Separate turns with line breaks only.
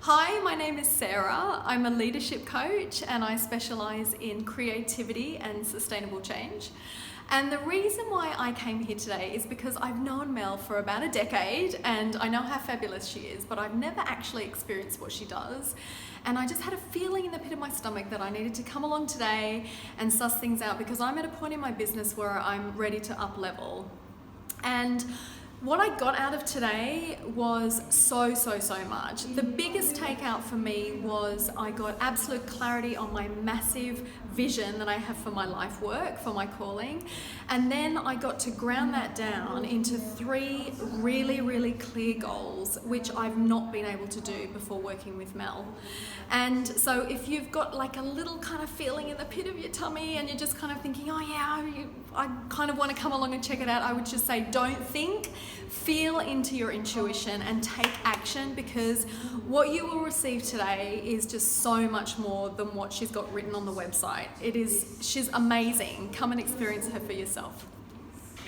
Hi, my name is Sarah. I'm a leadership coach and I specialise in creativity and sustainable change. And the reason why I came here today is because I've known Mel for about a decade and I know how fabulous she is, but I've never actually experienced what she does. And I just had a feeling in the pit of my stomach that I needed to come along today and suss things out because I'm at a point in my business where I'm ready to up level. And what I got out of today was so much. The biggest takeout for me was I got absolute clarity on my massive vision that I have for my life work, for my calling. And then I got to ground that down into 3 really clear goals, which I've not been able to do before working with Mel. And so if you've got like a little kind of feeling in the pit of your tummy and you're just kind of thinking, oh yeah, I kind of want to come along and check it out, I would just say don't think, feel into your intuition and take action, because what you will receive today is just so much more than what she's got written on the website. She's amazing. Come and experience her for yourself.